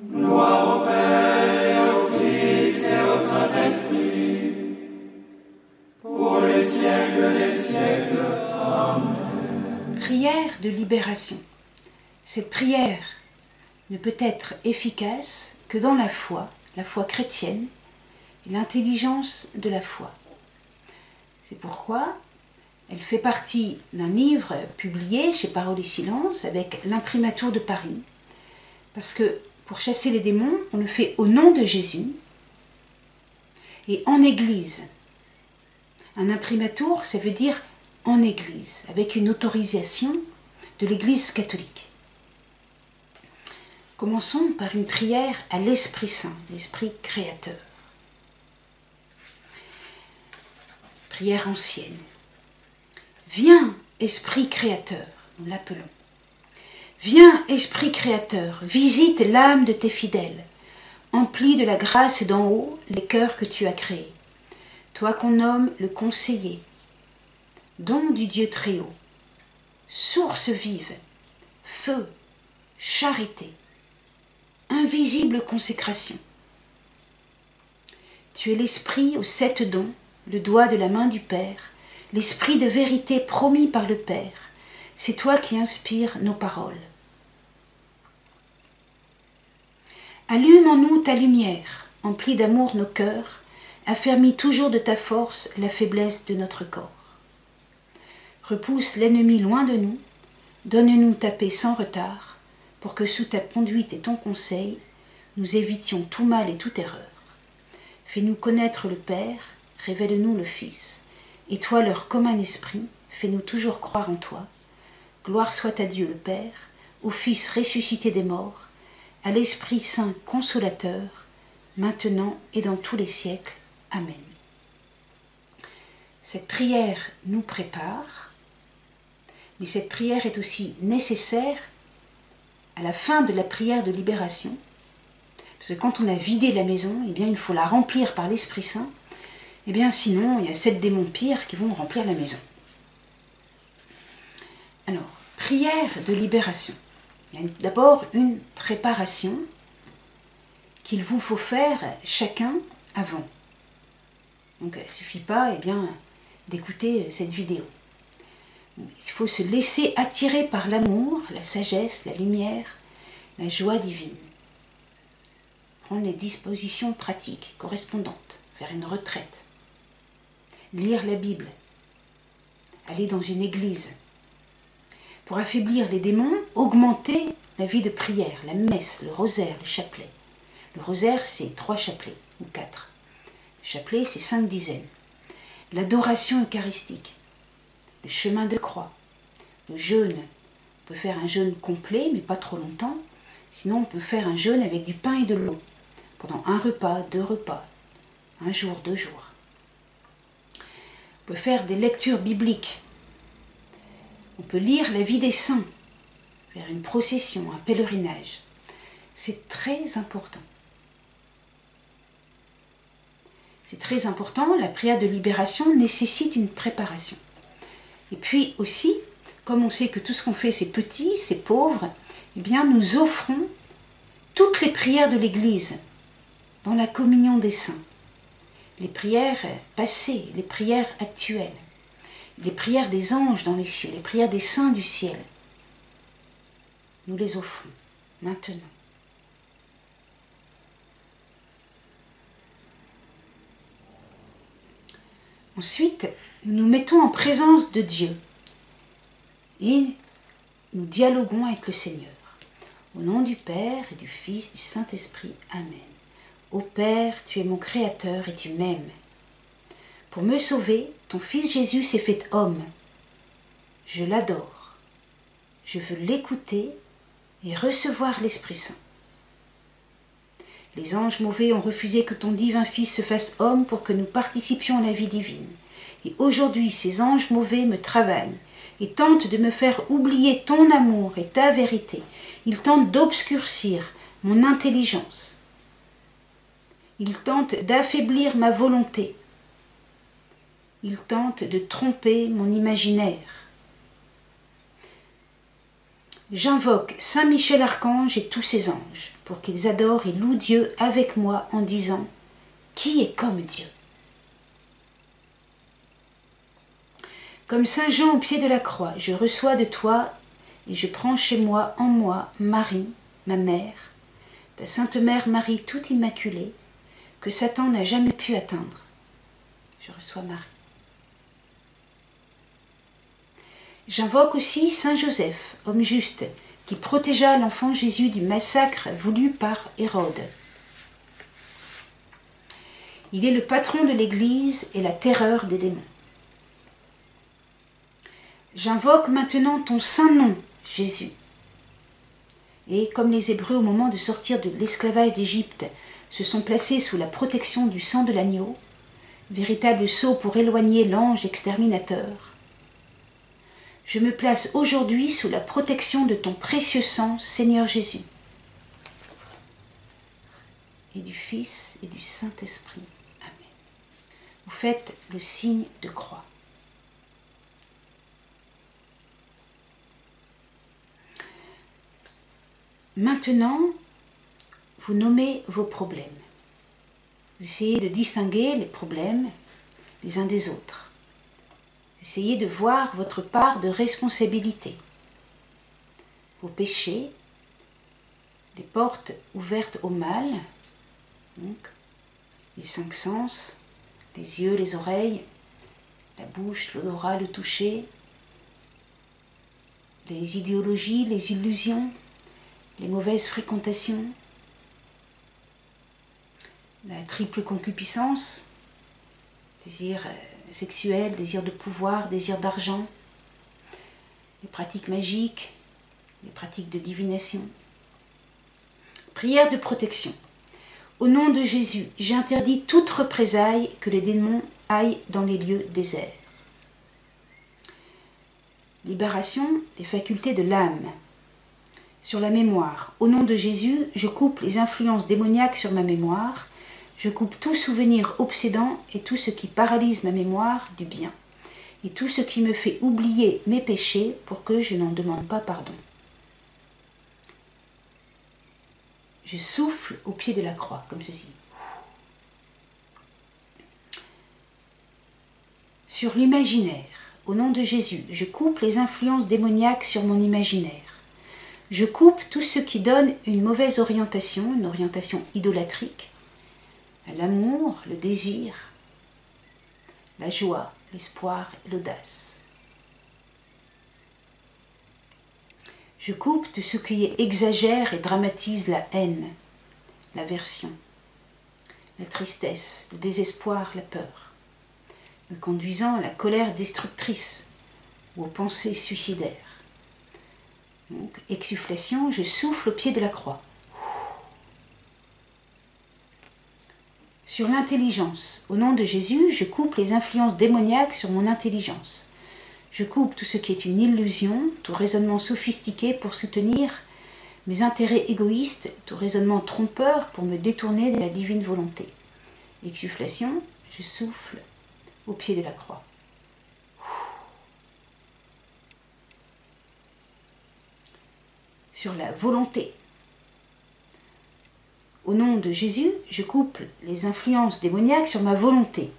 Gloire au Père et au Fils et au Saint-Esprit, pour les siècles des siècles. Amen. Prière de libération. Cette prière ne peut être efficace que dans la foi chrétienne et l'intelligence de la foi. C'est pourquoi elle fait partie d'un livre publié chez Parole et Silence avec l'imprimatur de Paris. Parce que pour chasser les démons, on le fait au nom de Jésus et en Église. Un imprimatur, ça veut dire en Église, avec une autorisation de l'Église catholique. Commençons par une prière à l'Esprit Saint, l'Esprit créateur. Prière ancienne. Viens, Esprit créateur, nous l'appelons. Viens, Esprit créateur, visite l'âme de tes fidèles. Emplis de la grâce d'en haut les cœurs que tu as créés. Toi qu'on nomme le conseiller, don du Dieu très haut, source vive, feu, charité, invisible consécration. Tu es l'Esprit aux 7 dons, le doigt de la main du Père, l'Esprit de vérité promis par le Père. C'est toi qui inspires nos paroles. Allume en nous ta lumière, emplis d'amour nos cœurs, affermis toujours de ta force la faiblesse de notre corps. Repousse l'ennemi loin de nous, donne-nous ta paix sans retard, pour que sous ta conduite et ton conseil, nous évitions tout mal et toute erreur. Fais-nous connaître le Père, révèle-nous le Fils, et toi leur commun esprit, fais-nous toujours croire en toi. Gloire soit à Dieu le Père, au Fils ressuscité des morts, à l'Esprit Saint consolateur, maintenant et dans tous les siècles. Amen. Cette prière nous prépare, mais cette prière est aussi nécessaire à la fin de la prière de libération, parce que quand on a vidé la maison, eh bien, il faut la remplir par l'Esprit Saint, eh bien, sinon, il y a 7 démons pires qui vont remplir la maison. Alors, prière de libération. Il y a d'abord une préparation qu'il vous faut faire chacun avant. Donc, il ne suffit pas eh bien, d'écouter cette vidéo. Il faut se laisser attirer par l'amour, la sagesse, la lumière, la joie divine. Prendre les dispositions pratiques correspondantes, faire une retraite, lire la Bible, aller dans une église. Pour affaiblir les démons, augmenter la vie de prière, la messe, le rosaire, le chapelet. Le rosaire, c'est 3 chapelets, ou 4. Le chapelet, c'est 5 dizaines. L'adoration eucharistique, le chemin de croix, le jeûne. On peut faire un jeûne complet, mais pas trop longtemps. Sinon, on peut faire un jeûne avec du pain et de l'eau, pendant 1 repas, 2 repas, 1 jour, 2 jours. On peut faire des lectures bibliques. On peut lire la vie des saints, faire une procession, un pèlerinage. C'est très important. C'est très important, la prière de libération nécessite une préparation. Et puis aussi, comme on sait que tout ce qu'on fait c'est petit, c'est pauvre, eh bien nous offrons toutes les prières de l'Église dans la communion des saints. Les prières passées, les prières actuelles, les prières des anges dans les cieux, les prières des saints du ciel. Nous les offrons maintenant. Ensuite, nous nous mettons en présence de Dieu et nous dialoguons avec le Seigneur. Au nom du Père et du Fils, du Saint-Esprit. Amen. Ô Père, tu es mon Créateur et tu m'aimes. Pour me sauver, ton Fils Jésus s'est fait homme. Je l'adore. Je veux l'écouter et recevoir l'Esprit Saint. Les anges mauvais ont refusé que ton divin Fils se fasse homme pour que nous participions à la vie divine. Et aujourd'hui, ces anges mauvais me travaillent et tentent de me faire oublier ton amour et ta vérité. Ils tentent d'obscurcir mon intelligence. Ils tentent d'affaiblir ma volonté. Ils tentent de tromper mon imaginaire. J'invoque Saint Michel Archange et tous ses anges, pour qu'ils adorent et louent Dieu avec moi en disant « Qui est comme Dieu ?» Comme Saint Jean au pied de la croix, je reçois de toi et je prends chez moi, en moi, Marie, ma mère, ta Sainte Mère Marie toute immaculée, que Satan n'a jamais pu atteindre. Je reçois Marie. J'invoque aussi Saint Joseph, homme juste, qui protégea l'enfant Jésus du massacre voulu par Hérode. Il est le patron de l'Église et la terreur des démons. J'invoque maintenant ton saint nom, Jésus. Et comme les Hébreux, au moment de sortir de l'esclavage d'Égypte, se sont placés sous la protection du sang de l'agneau, véritable sceau pour éloigner l'ange exterminateur, je me place aujourd'hui sous la protection de ton précieux sang, Seigneur Jésus, et du Fils et du Saint-Esprit. Amen. Vous faites le signe de croix. Maintenant, vous nommez vos problèmes. Vous essayez de distinguer les problèmes les uns des autres. Essayez de voir votre part de responsabilité. Vos péchés, les portes ouvertes au mal, donc les 5 sens, les yeux, les oreilles, la bouche, l'odorat, le toucher, les idéologies, les illusions, les mauvaises fréquentations, la triple concupiscence, désir sexuel, désir de pouvoir, désir d'argent, les pratiques magiques, les pratiques de divination. Prière de protection. Au nom de Jésus, j'interdis toute représaille que les démons aillent dans les lieux déserts. Libération des facultés de l'âme. Sur la mémoire. Au nom de Jésus, je coupe les influences démoniaques sur ma mémoire. Je coupe tout souvenir obsédant et tout ce qui paralyse ma mémoire du bien, et tout ce qui me fait oublier mes péchés pour que je n'en demande pas pardon. Je souffle au pied de la croix, comme ceci. Sur l'imaginaire, au nom de Jésus, je coupe les influences démoniaques sur mon imaginaire. Je coupe tout ce qui donne une mauvaise orientation, une orientation idolâtrique, à l'amour, le désir, la joie, l'espoir et l'audace. Je coupe tout ce qui exagère et dramatise la haine, l'aversion, la tristesse, le désespoir, la peur, me conduisant à la colère destructrice ou aux pensées suicidaires. Donc, exsufflation, je souffle au pied de la croix. Sur l'intelligence, au nom de Jésus, je coupe les influences démoniaques sur mon intelligence. Je coupe tout ce qui est une illusion, tout raisonnement sophistiqué pour soutenir mes intérêts égoïstes, tout raisonnement trompeur pour me détourner de la divine volonté. Exsufflation, je souffle au pied de la croix. Sur la volonté. Au nom de Jésus, je coupe les influences démoniaques sur ma volonté.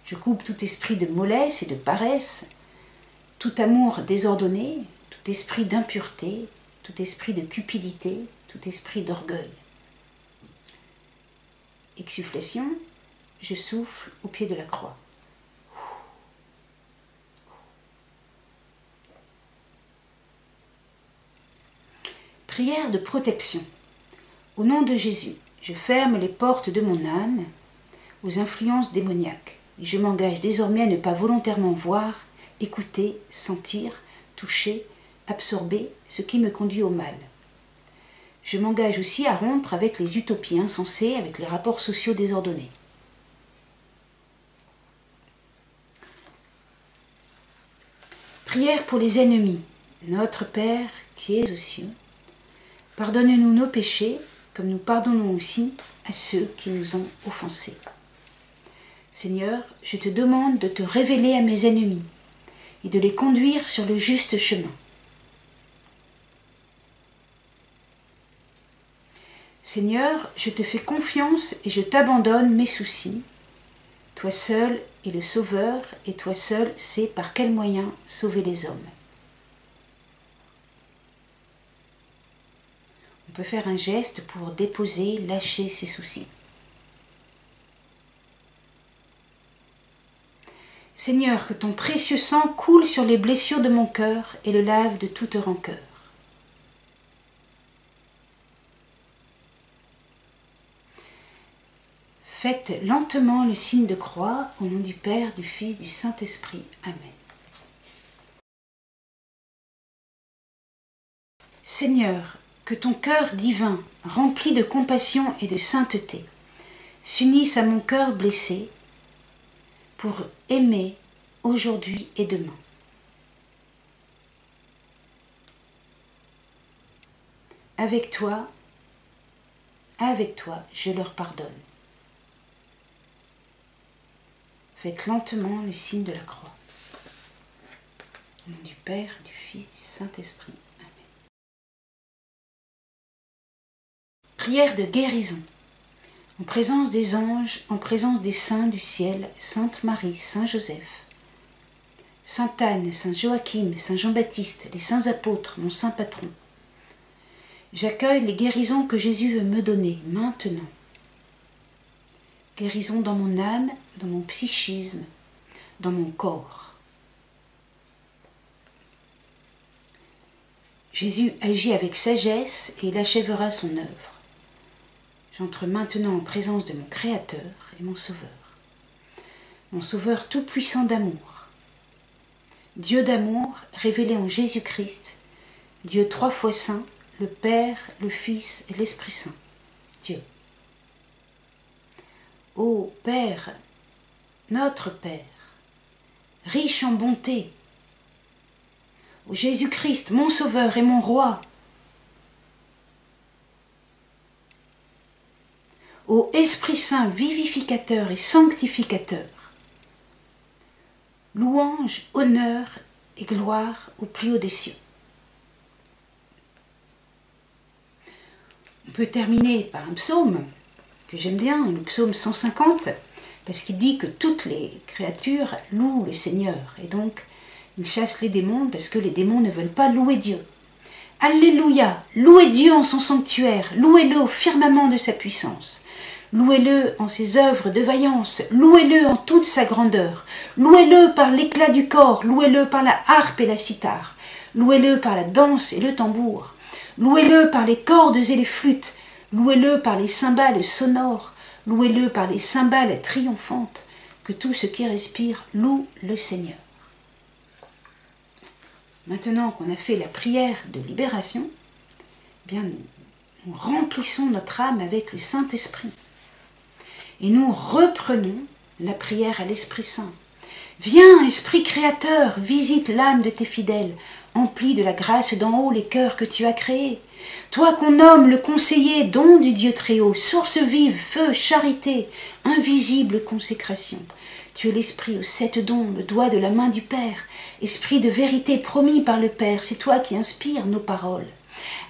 Je coupe tout esprit de mollesse et de paresse, tout amour désordonné, tout esprit d'impureté, tout esprit de cupidité, tout esprit d'orgueil. Exsufflation, je souffle au pied de la croix. Prière de protection. Au nom de Jésus, je ferme les portes de mon âme aux influences démoniaques et je m'engage désormais à ne pas volontairement voir, écouter, sentir, toucher, absorber ce qui me conduit au mal. Je m'engage aussi à rompre avec les utopies insensées, avec les rapports sociaux désordonnés. Prière pour les ennemis. Notre Père qui es aux cieux, pardonne-nous nos péchés, comme nous pardonnons aussi à ceux qui nous ont offensés. Seigneur, je te demande de te révéler à mes ennemis et de les conduire sur le juste chemin. Seigneur, je te fais confiance et je t'abandonne mes soucis. Toi seul est le Sauveur et toi seul sais par quel moyen sauver les hommes. On peut faire un geste pour déposer, lâcher ses soucis. Seigneur, que ton précieux sang coule sur les blessures de mon cœur et le lave de toute rancœur. Faites lentement le signe de croix au nom du Père, du Fils, du Saint-Esprit. Amen. Seigneur, que ton cœur divin, rempli de compassion et de sainteté, s'unisse à mon cœur blessé pour aimer aujourd'hui et demain. Avec toi, je leur pardonne. Faites lentement le signe de la croix. Au nom du Père, du Fils, du Saint-Esprit. Amen. Prière de guérison. En présence des anges, en présence des saints du ciel, Sainte Marie, Saint Joseph, Sainte Anne, Saint Joachim, Saint Jean-Baptiste, les saints apôtres, mon saint patron, j'accueille les guérisons que Jésus veut me donner maintenant. Guérison dans mon âme, dans mon psychisme, dans mon corps. Jésus agit avec sagesse et il achèvera son œuvre. J'entre maintenant en présence de mon Créateur et mon Sauveur tout-puissant d'amour. Dieu d'amour révélé en Jésus-Christ, Dieu 3 fois saint, le Père, le Fils et l'Esprit Saint. Dieu. Ô Père, notre Père, riche en bonté, ô Jésus-Christ, mon Sauveur et mon Roi, ô Esprit Saint vivificateur et sanctificateur, louange, honneur et gloire au plus haut des cieux. On peut terminer par un psaume que j'aime bien, le psaume 150, parce qu'il dit que toutes les créatures louent le Seigneur, et donc il chasse les démons parce que les démons ne veulent pas louer Dieu. Alléluia, louez Dieu en son sanctuaire, louez-le au firmament de sa puissance, louez-le en ses œuvres de vaillance, louez-le en toute sa grandeur, louez-le par l'éclat du corps, louez-le par la harpe et la cithare, louez-le par la danse et le tambour, louez-le par les cordes et les flûtes, louez-le par les cymbales sonores, louez-le par les cymbales triomphantes, que tout ce qui respire loue le Seigneur. Maintenant qu'on a fait la prière de libération, eh bien nous remplissons notre âme avec le Saint-Esprit. Et nous reprenons la prière à l'Esprit Saint. Viens, Esprit créateur, visite l'âme de tes fidèles, emplis de la grâce d'en haut les cœurs que tu as créés. Toi qu'on nomme le conseiller, don du Dieu Très-Haut, source vive, feu, charité, invisible consécration. Tu es l'Esprit aux 7 dons, le doigt de la main du Père, Esprit de vérité promis par le Père, c'est toi qui inspires nos paroles.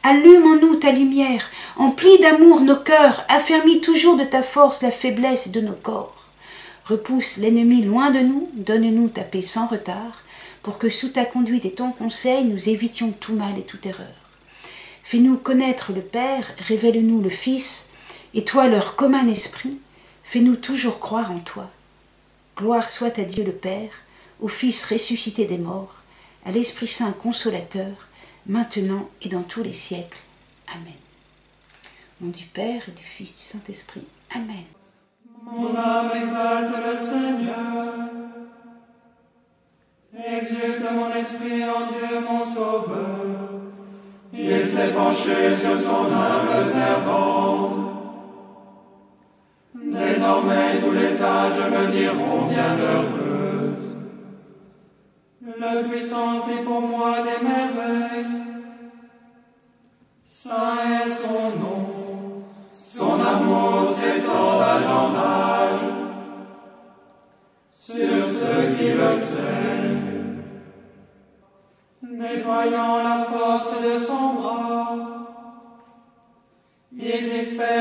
Allume en nous ta lumière, emplis d'amour nos cœurs, affermis toujours de ta force la faiblesse de nos corps. Repousse l'ennemi loin de nous, donne-nous ta paix sans retard, pour que sous ta conduite et ton conseil, nous évitions tout mal et toute erreur. Fais-nous connaître le Père, révèle-nous le Fils, et toi leur commun esprit, fais-nous toujours croire en toi. Gloire soit à Dieu le Père, au Fils ressuscité des morts, à l'Esprit Saint consolateur, maintenant et dans tous les siècles. Amen. Au nom du Père, et du Fils, du Saint-Esprit. Amen. Mon âme exalte le Seigneur, exulte mon esprit en Dieu mon Sauveur. Il s'est penché sur son humble servante. Désormais tous les âges me diront bienheureuse. Le puissant fit pour moi des merveilles. Saint est son nom, son amour s'étend d'âge en âge sur ceux qui le craignent. Déployant la force de son bras, il disperse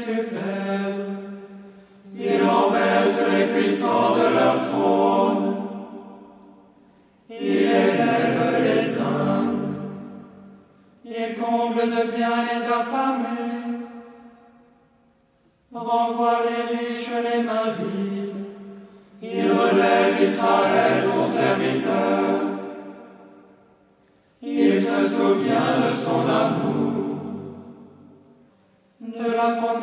superbes. Il renverse les puissants de leur trône. Il élève les humbles. Il comble de bien les affamés. Renvoie les riches les mains vides. Il relève Israël, son serviteur. Il se souvient de son amour, de la promesse